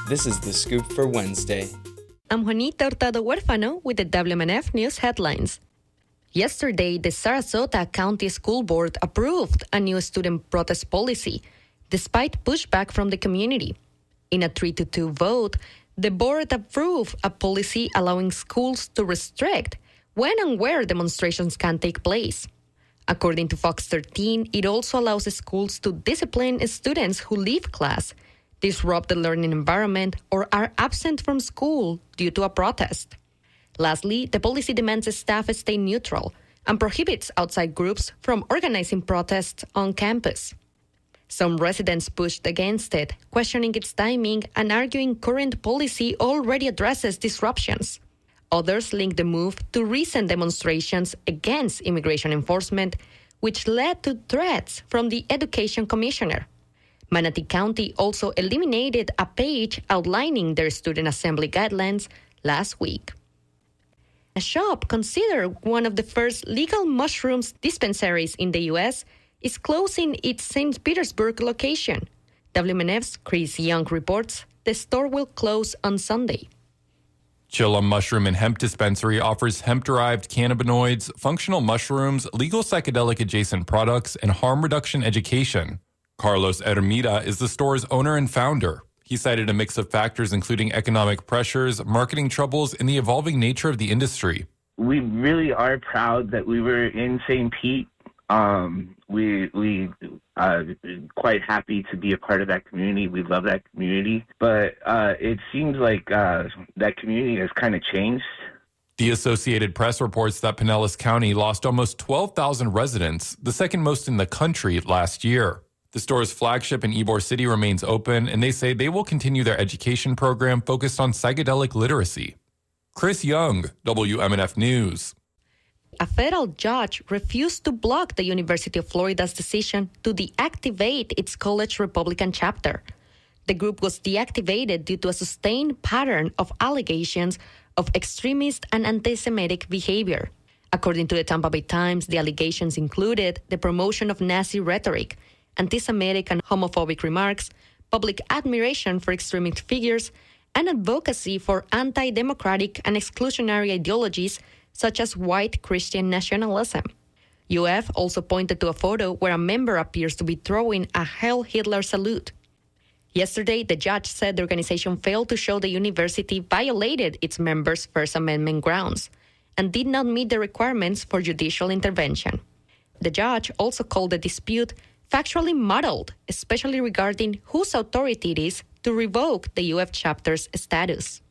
This is The Scoop for Wednesday. I'm Juanita Hurtado Huérfano with the WMNF News headlines. Yesterday, the Sarasota County School Board approved a new student protest policy, despite pushback from the community. In a 3-2 vote, the board approved a policy allowing schools to restrict when and where demonstrations can take place. According to Fox 13, it also allows schools to discipline students who leave class, disrupt the learning environment, or are absent from school due to a protest. Lastly, the policy demands staff stay neutral and prohibits outside groups from organizing protests on campus. Some residents pushed against it, questioning its timing and arguing current policy already addresses disruptions. Others linked the move to recent demonstrations against immigration enforcement, which led to threats from the Education Commissioner. Manatee County also eliminated a page outlining their student assembly guidelines last week. A shop considered one of the first legal mushrooms dispensaries in the U.S. is closing its St. Petersburg location. WMNF's Chris Young reports the store will close on Sunday. Chilla Mushroom and Hemp Dispensary offers hemp-derived cannabinoids, functional mushrooms, legal psychedelic-adjacent products, and harm reduction education. Carlos Ermida is the store's owner and founder. He cited a mix of factors including economic pressures, marketing troubles, and the evolving nature of the industry. We really are proud that we were in St. Pete. We quite happy to be a part of that community. We love that community. But it seems like that community has kind of changed. The Associated Press reports that Pinellas County lost almost 12,000 residents, the second most in the country last year. The store's flagship in Ybor City remains open, and they say they will continue their education program focused on psychedelic literacy. Chris Young, WMNF News. A federal judge refused to block the University of Florida's decision to deactivate its college Republican chapter. The group was deactivated due to a sustained pattern of allegations of extremist and anti-Semitic behavior. According to the Tampa Bay Times, the allegations included the promotion of Nazi rhetoric, anti-Semitic and homophobic remarks, public admiration for extremist figures, and advocacy for anti-democratic and exclusionary ideologies such as white Christian nationalism. UF also pointed to a photo where a member appears to be throwing a Heil Hitler salute. Yesterday, the judge said the organization failed to show the university violated its members' First Amendment grounds and did not meet the requirements for judicial intervention. The judge also called the dispute factually muddled, especially regarding whose authority it is to revoke the UF chapter's status.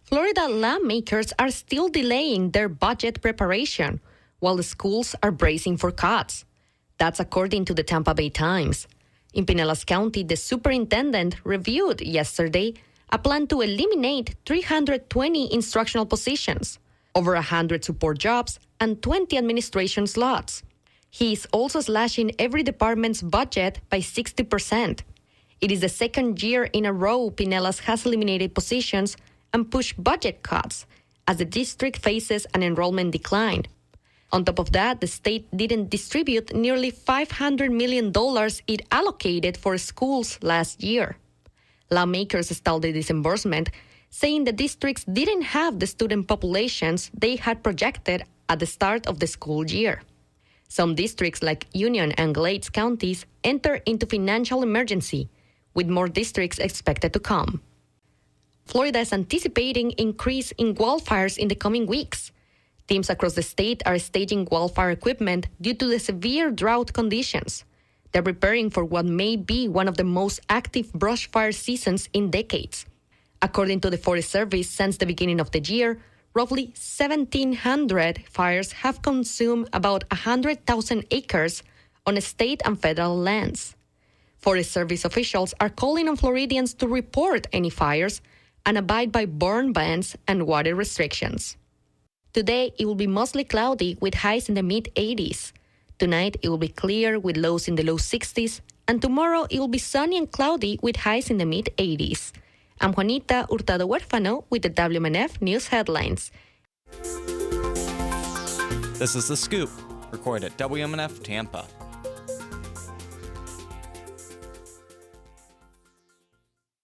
Florida lawmakers are still delaying their budget preparation, while the schools are bracing for cuts. That's according to the Tampa Bay Times. In Pinellas County, the superintendent reviewed yesterday a plan to eliminate 320 instructional positions, over 100 support jobs, and 20 administration slots. He is also slashing every department's budget by 60%. It is the second year in a row Pinellas has eliminated positions and pushed budget cuts as the district faces an enrollment decline. On top of that, the state didn't distribute nearly $500 million it allocated for schools last year. Lawmakers stalled the disbursement, saying the districts didn't have the student populations they had projected at the start of the school year. Some districts like Union and Glades counties enter into financial emergency, with more districts expected to come. Florida is anticipating increase in wildfires in the coming weeks. Teams across the state are staging wildfire equipment due to the severe drought conditions. They're preparing for what may be one of the most active brush fire seasons in decades. According to the Forest Service, since the beginning of the year, roughly 1,700 fires have consumed about 100,000 acres on state and federal lands. Forest Service officials are calling on Floridians to report any fires and abide by burn bans and water restrictions. Today, it will be mostly cloudy with highs in the mid-80s. Tonight, it will be clear with lows in the low 60s. And tomorrow, it will be sunny and cloudy with highs in the mid-80s. I'm Juanita Hurtado Huérfano with the WMNF News Headlines. This is The Scoop, recorded at WMNF Tampa.